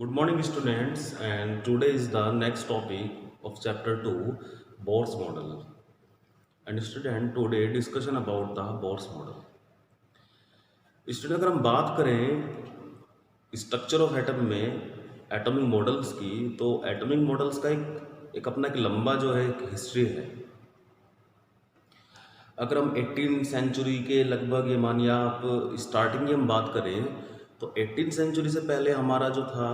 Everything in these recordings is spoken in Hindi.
Good morning, students, and today is the next topic of chapter 2, Bohr's model. And student, today discussion about the Bohr's model. Student, अगर हम बात करें स्ट्रक्चर ऑफ एटम में एटॉमिक मॉडल्स की, तो एटॉमिक मॉडल्स का एक अपना एक लंबा जो है एक हिस्ट्री है। अगर हम 18 सेंचुरी के लगभग, ये मानिए आप स्टार्टिंग की हम बात करें, तो 18 सेंचुरी से पहले हमारा जो था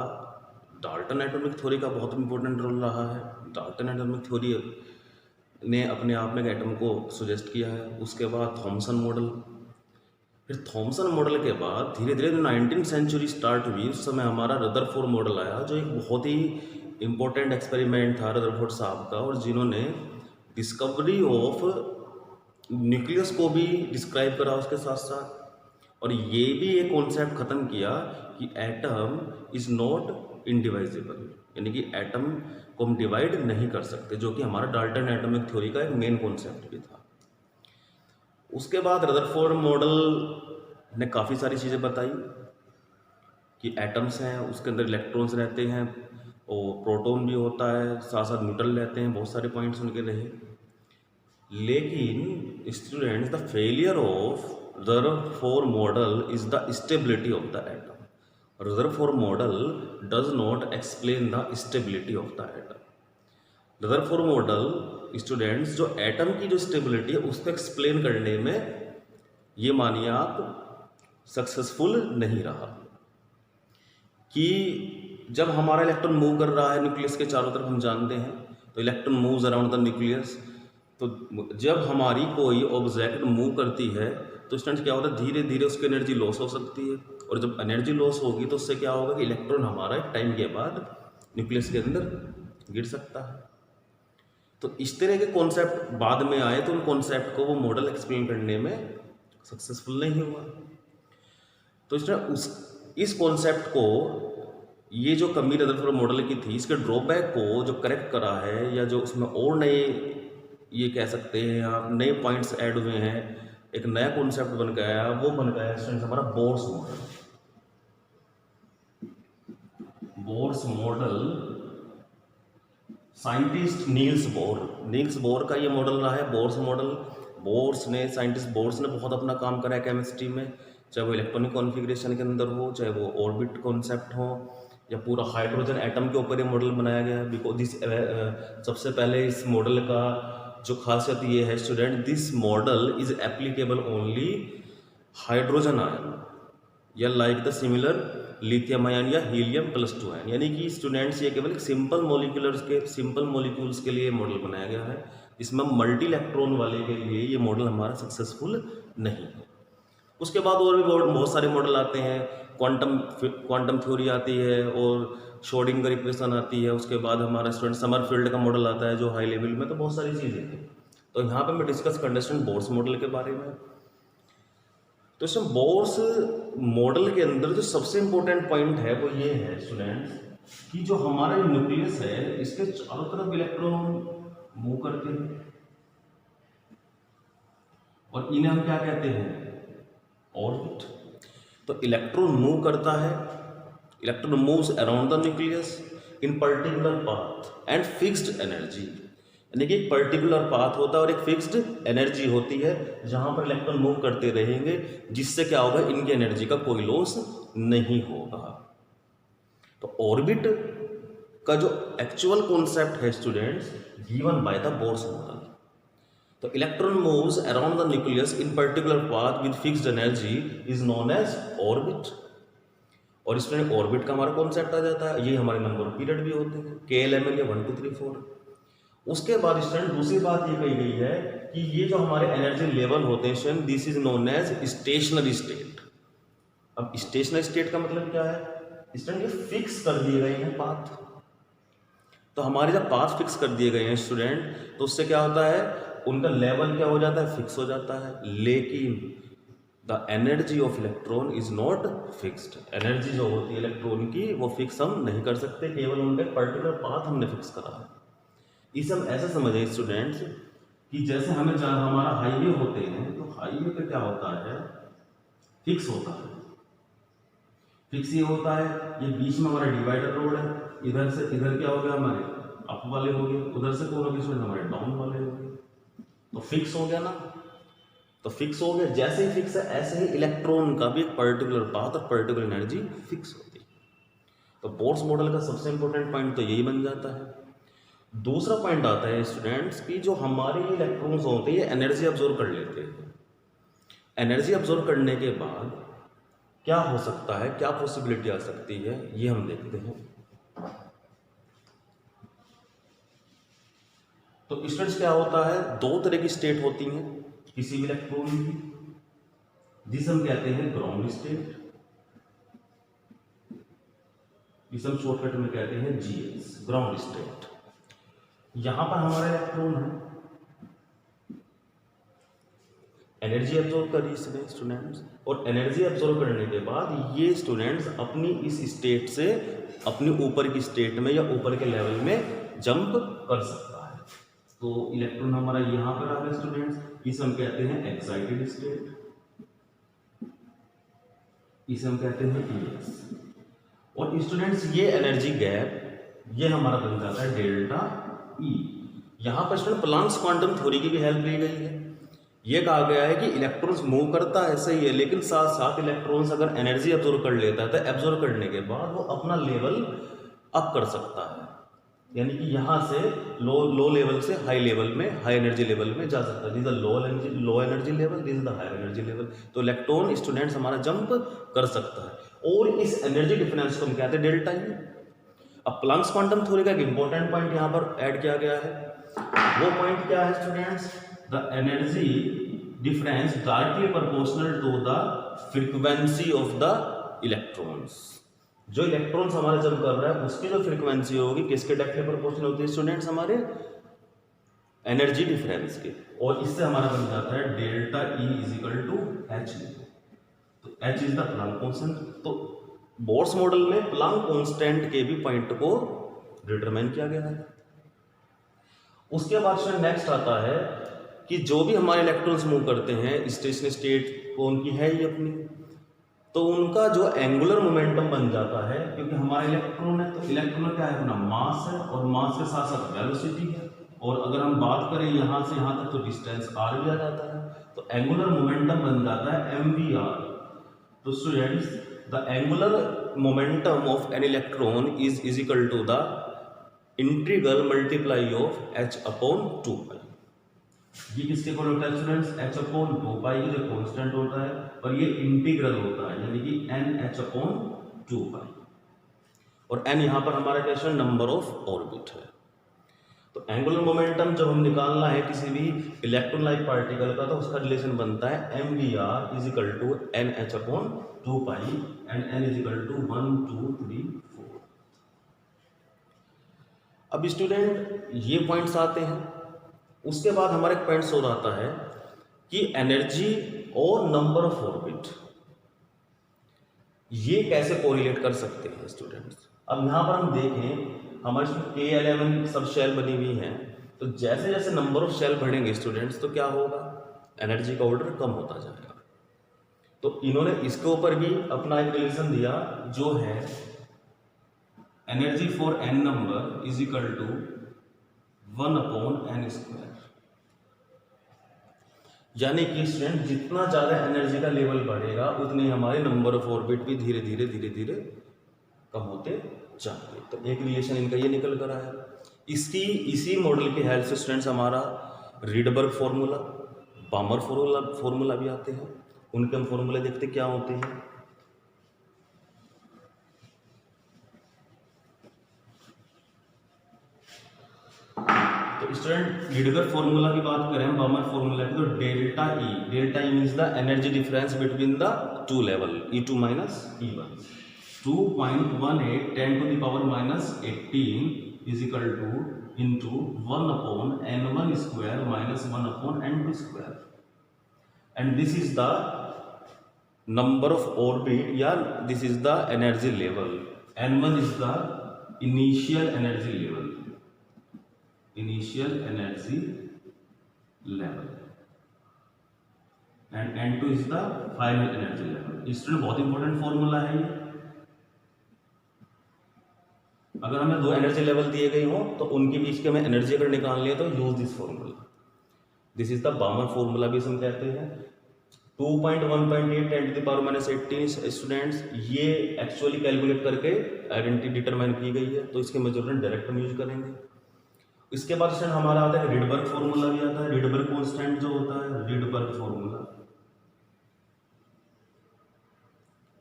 डाल्टन एटॉमिक थ्योरी का बहुत इंपॉर्टेंट रोल रहा है। डाल्टन एटॉमिक थ्योरी ने अपने आप में एक एटम को सुजेस्ट किया है। उसके बाद थॉमसन मॉडल, फिर थॉमसन मॉडल के बाद धीरे धीरे 19वीं सेंचुरी स्टार्ट हुई, उस समय हमारा रदरफोर्ड मॉडल आया, जो एक बहुत ही इम्पोर्टेंट एक्सपेरिमेंट था रदरफोर्ड साहब का, और जिन्होंने डिस्कवरी ऑफ न्यूक्लियस को भी डिस्क्राइब करा उसके साथ साथ, और ये भी एक कॉन्सेप्ट ख़त्म किया कि एटम इज़ नॉट इनडिवाइजिबल, यानी कि एटम को हम डिवाइड नहीं कर सकते, जो कि हमारा डाल्टन एटॉमिक थ्योरी का एक मेन कॉन्सेप्ट भी था। उसके बाद रदरफोर्ड मॉडल ने काफ़ी सारी चीज़ें बताई कि एटम्स हैं, उसके अंदर इलेक्ट्रॉन्स रहते हैं और प्रोटॉन भी होता है, साथ साथ न्यूट्रल रहते हैं, बहुत सारे पॉइंट्स उनके रहे। लेकिन students, the failure of Rutherford model is the stability of the atom. Rutherford model does not explain the stability of the atom. Rutherford model students जो एटम की जो स्टेबिलिटी है उसको एक्सप्लेन करने में, ये मानिए आप, सक्सेसफुल नहीं रहा। कि जब हमारा इलेक्ट्रॉन मूव कर रहा है न्यूक्लियस के चारों तरफ, हम जानते हैं, तो electron moves around the nucleus, तो जब हमारी कोई ऑब्जेक्ट मूव करती है तो स्टूडेंट्स क्या होता है, धीरे धीरे उसकी एनर्जी लॉस हो सकती है, और जब एनर्जी लॉस होगी तो उससे क्या होगा कि इलेक्ट्रॉन हमारा एक टाइम के बाद न्यूक्लियस के अंदर गिर सकता है। तो इस तरह के कॉन्सेप्ट बाद में आए, तो उन कॉन्सेप्ट को वो मॉडल एक्सप्लेन करने में सक्सेसफुल नहीं हुआ। तो इस कॉन्सेप्ट को, ये जो कमी रदरफोर्ड मॉडल की थी, इसके ड्रॉबैक को जो करेक्ट करा है, या जो उसमें और नए, ये कह सकते हैं आप, नए पॉइंट्स ऐड हुए हैं, एक नया कॉन्सेप्ट बन गया, वो बन गया स्टूडेंट्स हमारा Bohr's model. Bohr's model scientist Niels Bohr का ये मॉडल रहा है, बोर्स मॉडल। साइंटिस्ट बोर्स ने बहुत अपना काम करा है केमिस्ट्री में, चाहे वो इलेक्ट्रॉनिक कॉन्फ़िगरेशन के अंदर हो, चाहे वो ऑर्बिट कॉन्सेप्ट हो, या पूरा हाइड्रोजन एटम के ऊपर ये मॉडल बनाया गया है। बिकॉज सबसे पहले इस मॉडल का जो खासियत ये है student, this model is applicable only hydrogen ion, या like the similar lithium ion या हीलियम +2 आयन, यानी कि स्टूडेंट्स ये केवल सिंपल मॉलिक्यूल्स के लिए मॉडल बनाया गया है। इसमें मल्टी इलेक्ट्रॉन वाले के लिए ये मॉडल हमारा सक्सेसफुल नहीं है। उसके बाद और भी बहुत सारे मॉडल आते हैं, क्वांटम थ्योरी आती है, और श्रोडिंगर इक्वेशन आती है। उसके बाद हमारा स्टूडेंट समरफील्ड का मॉडल आता है जो हाई लेवल में, तो बहुत सारी चीज़ें हैं। तो यहाँ पे मैं डिस्कस कर स्टूडेंट बोर्स मॉडल के बारे में। तो इसमें बोर्स मॉडल के अंदर जो सबसे इंपॉर्टेंट पॉइंट है वो ये है स्टूडेंट्स, कि जो हमारा न्यूक्लियस है, इसके चारों तरफ इलेक्ट्रॉन मूव करते हैं, और इन्हें हम क्या कहते हैं, ऑर्बिट। तो इलेक्ट्रॉन मूव करता है, electron moves around the nucleus in particular path and fixed energy, यानी कि एक पर्टिकुलर पाथ होता है और एक फिक्स्ड एनर्जी होती है जहां पर इलेक्ट्रॉन मूव करते रहेंगे, जिससे क्या होगा, इनकी एनर्जी का कोई लॉस नहीं होगा। तो ऑर्बिट का जो एक्चुअल कॉन्सेप्ट है students, given by the Bohr's model. तो electron moves around the nucleus in particular path with fixed energy is known as orbit. और इसमें ऑर्बिट का हमारा कॉन्सेप्ट आ जाता है, ये हमारे नंबर ऑफ पीरियड भी होते हैं, KLML या 1 2 3 4। उसके बाद स्टूडेंट दूसरी बात ये कही गई है कि ये जो हमारे एनर्जी लेवल होते हैं student, this is known as stationary state. अब स्टेशनरी स्टेट का मतलब क्या है स्टूडेंट, ये फिक्स कर दिए गए हैं पाथ। तो हमारे जब पाथ फिक्स कर दिए गए हैं स्टूडेंट, तो उससे क्या होता है, उनका लेवल क्या हो जाता है, फिक्स हो जाता है। लेकिन the energy of electron is not fixed. Energy जो होती है इलेक्ट्रॉन की, वो फिक्स हम नहीं कर सकते, केवल उनका पर्टिकुलर पाथ हमने फिक्स करा है। इसे हम ऐसा समझें स्टूडेंट्स कि जैसे हमें जहाँ हमारा हाईवे होते हैं, तो हाईवे पे क्या होता है, फिक्स होता है। फिक्स ये होता है, ये बीच में हमारा डिवाइडर रोड है, इधर से इधर क्या हो गया हमारे अप वाले हो गए, उधर से कौन हो गए स्टूडेंट हमारे डाउन वाले हो गए, तो फिक्स हो गया ना। तो फिक्स हो गया, जैसे ही फिक्स है ऐसे ही इलेक्ट्रॉन का भी एक पर्टिकुलर पाथ और पर्टिकुलर एनर्जी फिक्स होती है। तो बोर्स मॉडल का सबसे इंपॉर्टेंट पॉइंट तो यही बन जाता है। दूसरा पॉइंट आता है स्टूडेंट्स की जो हमारे इलेक्ट्रॉन्स होते हैं ये एनर्जी अब्जॉर्व कर लेते हैं। एनर्जी अब्जॉर्व करने के बाद क्या हो सकता है, क्या पॉसिबिलिटी आ सकती है, ये हम देखते हैं। तो स्टूडेंट्स क्या होता है, दो तरह की स्टेट होती हैं किसी भी इलेक्ट्रॉन की, जिसे हम कहते हैं ग्राउंड स्टेट, जिसे हम शॉर्टकट में कहते हैं जीएस, ग्राउंड स्टेट। यहां पर हमारा इलेक्ट्रॉन है, एनर्जी अब्जॉर्व करी इसने स्टूडेंट्स, और एनर्जी अब्जॉर्व करने के बाद ये स्टूडेंट्स अपनी इस स्टेट से अपनी ऊपर की स्टेट में या ऊपर के लेवल में जंप कर सकता है। तो इलेक्ट्रॉन हमारा यहां पर आ गया स्टूडेंट्स, इसे हम कहते हैं एक्साइटेड स्टेट, इसे हम कहते हैं ईएस। और स्टूडेंट्स ये एनर्जी गैप ये हमारा बन जाता है डेल्टा ई। यहां पर स्टूडेंट प्लांक्स क्वांटम थ्योरी की भी हेल्प ली गई है। ये कहा गया है कि इलेक्ट्रॉन्स मूव करता है सही है, लेकिन साथ साथ इलेक्ट्रॉन्स अगर एनर्जी अब्जॉर्व कर लेता है तो एब्जॉर्व करने के बाद वो अपना लेवल अप कर सकता है, यानी कि यहाँ से लो लेवल से हाई लेवल में, हाई एनर्जी लेवल में जा सकता है। This is the low energy level, this is the high energy level. तो इलेक्ट्रॉन स्टूडेंट्स हमारा जंप कर सकता है, और इस एनर्जी डिफरेंस को हम कहते हैं डेल्टा ई। अब प्लांक्स क्वांटम थ्योरी का एक इंपॉर्टेंट पॉइंट यहाँ पर ऐड किया गया है। वो पॉइंट क्या है students, the energy difference directly proportional to the frequency of the electrons. जो इलेक्ट्रॉन्स हमारे जंप कर रहा है उसकी जो फ्रीक्वेंसी होगी किसके डायरेक्टली प्रोपोर्शनल होती है स्टूडेंट्स, हमारे एनर्जी डिफरेंस के, और इससे हमारा बन जाता है delta E is equal to h. तो h is the Planck constant. तो बोर्स मॉडल में प्लांक कांस्टेंट के भी पॉइंट को डिटरमाइन किया गया है। उसके बाद से नेक्स्ट आता है कि जो भी हमारे इलेक्ट्रॉन्स मूव करते हैं स्टेशनरी स्टेट को उनकी है ही अपनी, तो उनका जो एंगुलर मोमेंटम बन जाता है, क्योंकि हमारा इलेक्ट्रॉन है तो इलेक्ट्रॉन क्या है अपना मास है, और मास के साथ साथ वेलोसिटी है, और अगर हम बात करें यहाँ से यहाँ तक तो डिस्टेंस आर भी आ जाता है, तो एंगुलर मोमेंटम बन जाता है एम वी आर। तो students the angular momentum of an electron is equal to the integral multiply of H upon 2 ये किसके इक्वल होता है स्टूडेंट्स, एच अपॉन 2 जो कांस्टेंट होता है, और ये इंटीग्रल होता है यानी कि एन एच अपॉन 2 और एन यहाँ पर हमारा क्या नंबर ऑफ ऑर्बिट है। तो एंगुलर मोमेंटम जब हम निकालना है किसी भी इलेक्ट्रॉन लाइक पार्टिकल का, तो उसका रिलेशन बनता है M V R is equal to N H upon 2 and N is equal to 1 2 3 4। अब स्टूडेंट ये पॉइंट्स आते हैं, उसके बाद हमारे पॉइंट्स और आता है कि एनर्जी और नंबर ऑफ ऑर्बिट ये कैसे कोरिलेट कर सकते हैं स्टूडेंट्स। अब यहाँ पर हम देखें हमारे इसमें K11 सब शेल बनी हुई हैं, तो जैसे जैसे नंबर ऑफ शेल बढ़ेंगे स्टूडेंट्स तो क्या होगा, एनर्जी का ऑर्डर कम होता जाएगा। तो इन्होंने इसके ऊपर भी अपना एक रिलेशन दिया जो है energy for n number is equal to 1/n²। यानी कि स्टूडेंट जितना ज़्यादा एनर्जी का लेवल बढ़ेगा उतनी हमारे नंबर ऑफ ऑर्बिट भी धीरे धीरे कम होते जाएंगे। तो एक रिलेशन इनका ये निकल कर आया। इसी मॉडल की हेल्प से स्टूडेंट्स हमारा रीडबर्ग फॉर्मूला, बामर फॉर्मूला भी आते हैं, उनके हम फॉर्मूले देखते क्या होते हैं। तो स्टूडेंट रीडबर्ग फॉर्मूला की बात करें हम बामर फॉर्मूला की, तो delta E means the energy difference between the two level E2 minus E1। 2.18 10 to the power minus 18 is equal to into 1/n1² minus 1/n2², and this is the number of orbit, yeah, this is the energy level. n1 is the initial energy level, and n2 is the final energy level। Student बहुत इंपॉर्टेंट फॉर्मूला है ये, अगर हमें दो एनर्जी लेवल दिए गए हों तो उनके बीच की हमें एनर्जी अगर निकालनी है तो use this formula. This is the बामर formula भी हम कहते हैं। 2.1.8 10⁻18 स्टूडेंट्स, ये एक्चुअली कैलकुलेट करके आइडेंटिटी डिटरमाइन की गई है, तो इसके मेजरमेंट डायरेक्ट हम यूज करेंगे। इसके बाद स्टूडेंट हमारा आता है रिडबर्ग फॉर्मूला भी आता है। रिडबर्ग कांस्टेंट जो होता है, रिडबर्ग फॉर्मूला,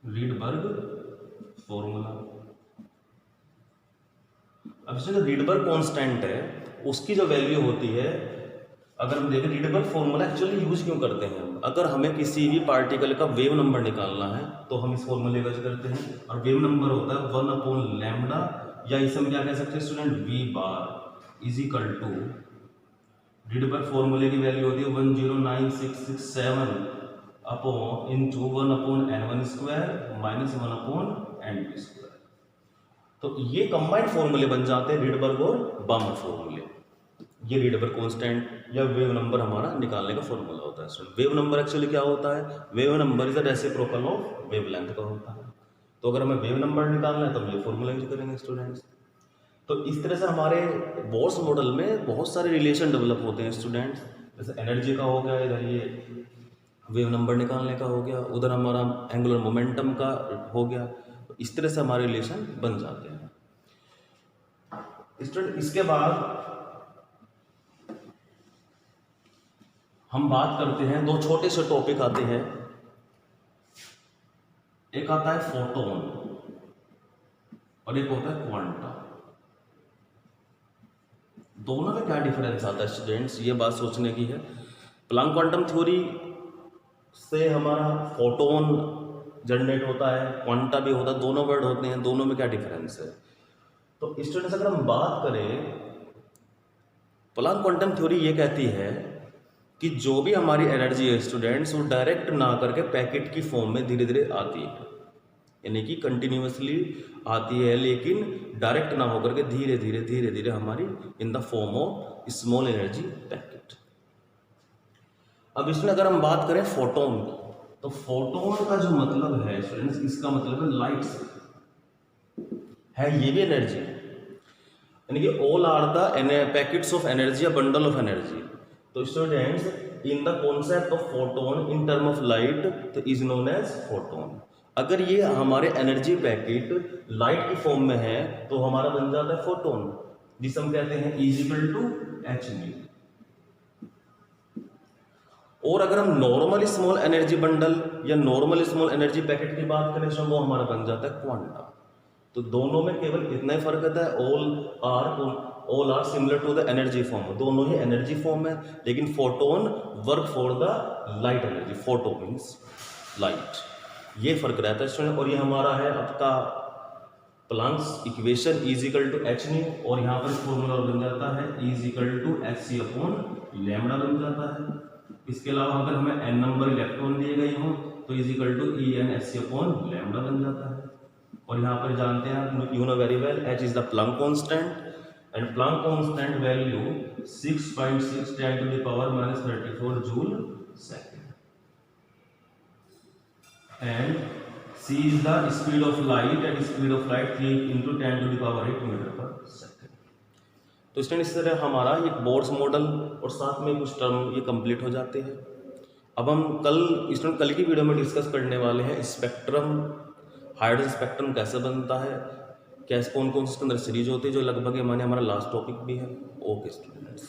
रिडबर्ग फॉर्मूला। अब जो रिडबर्ग कांस्टेंट है उसकी जो वैल्यू होती है, अगर हम देखें रिडबर्ग फॉर्मूला एक्चुअली यूज क्यों करते हैं, अगर हमें किसी भी पार्टिकल का वेव नंबर निकालना है तो हम इस फॉर्मूले का यूज करते हैं। और वेव नंबर होता है 1/λ, या इसे हम क्या कह सकते हैं student, v bar is equal to, Rydberg फॉर्मूले की वैल्यू होती है 109,667 upon into 1/n1² minus 1/n2²। तो ये कंबाइंड फॉर्मूले बन जाते हैं रिडबर्ग और बामर फॉर्मूले। ये रिडबर्ग कांस्टेंट या वेव नंबर हमारा निकालने का फॉर्मूला होता है। वेव नंबर एक्चुअली क्या होता है, wave number is the reciprocal of wavelength का होता है। तो अगर हमें वेव नंबर निकालना है तो हम ये फॉर्मूला यूज करेंगे स्टूडेंट्स। तो इस तरह से हमारे बोर्स मॉडल में बहुत सारे रिलेशन डेवलप होते हैं स्टूडेंट्स। जैसे एनर्जी का हो गया, इधर ये वेव नंबर निकालने का हो गया, उधर हमारा एंगुलर मोमेंटम का हो गया। तो इस तरह से हमारे रिलेशन बन जाते हैं स्टूडेंट। इसके बाद हम बात करते हैं, दो छोटे से टॉपिक आते हैं। एक आता है फोटोन और एक होता है क्वांटा। दोनों में क्या डिफरेंस आता है स्टूडेंट्स, ये बात सोचने की है। प्लैंक क्वांटम थ्योरी से हमारा फोटोन जनरेट होता है, क्वांटा भी होता है, दोनों वर्ड होते हैं, दोनों में क्या डिफरेंस है। तो स्टूडेंट्स अगर हम बात करें, प्लैंक क्वांटम थ्योरी ये कहती है कि जो भी हमारी एनर्जी है स्टूडेंट्स, वो डायरेक्ट ना करके पैकेट की फॉर्म में धीरे धीरे आती है, यानी कि कंटिन्यूसली आती है, लेकिन डायरेक्ट ना होकर के धीरे धीरे धीरे धीरे हमारी in the form of small energy packet. अब इसमें अगर हम बात करें फोटोन की, तो फोटोन का जो मतलब है स्टूडेंट्स, इसका मतलब है लाइट है, ये भी एनर्जी है, यानी कि all are the packets of energy या बंडल ऑफ एनर्जी। तो students in the concept of photon in term of light तो इज नोन एज फोटोन। अगर ये हमारे एनर्जी पैकेट लाइट की फॉर्म में है तो हमारा बन जाता है फोटोन, जिसे हम कहते हैं इज इक्वल टू hν। और अगर हम नॉर्मल स्मॉल एनर्जी बंडल या नॉर्मल स्मॉल एनर्जी पैकेट की बात करें तो वो हमारा बन जाता है क्वांटा। तो दोनों में केवल इतना ही फर्क होता है, all are similar to the energy form, दोनों ही एनर्जी फॉर्म है, लेकिन photon work for the light energy, photo means light, ये फर्क रहता है स्टूडेंट। और ये हमारा है आपका Planck's equation is equal to hν, और यहाँ पर फॉर्मूला बन जाता है इज इक्वल टू hc/λ बन जाता है। इसके अलावा अगर हमें n नंबर इलेक्ट्रॉन दिए गए हों तो इज इक्वल टू Enhc/λ बन जाता है। और यहाँ पर जानते हैं, you know very well, h is the Planck constant and Planck constant value 6.6 10⁻34 joule second, and c is the speed of light and speed of light 3 × 10⁸ metre पर सेकेंड। तो स्टूडेंट इस तरह हमारा ये बोर्स मॉडल और साथ में कुछ टर्म ये कंप्लीट हो जाते हैं। अब हम कल की वीडियो में डिस्कस करने वाले हैं स्पेक्ट्रम, हाइड्रोजन स्पेक्ट्रम कैसे बनता है, कैसे कौन कौन से इसके अंदर सीरीज होती है, जो लगभग माने हमारा लास्ट टॉपिक भी है। Okay students.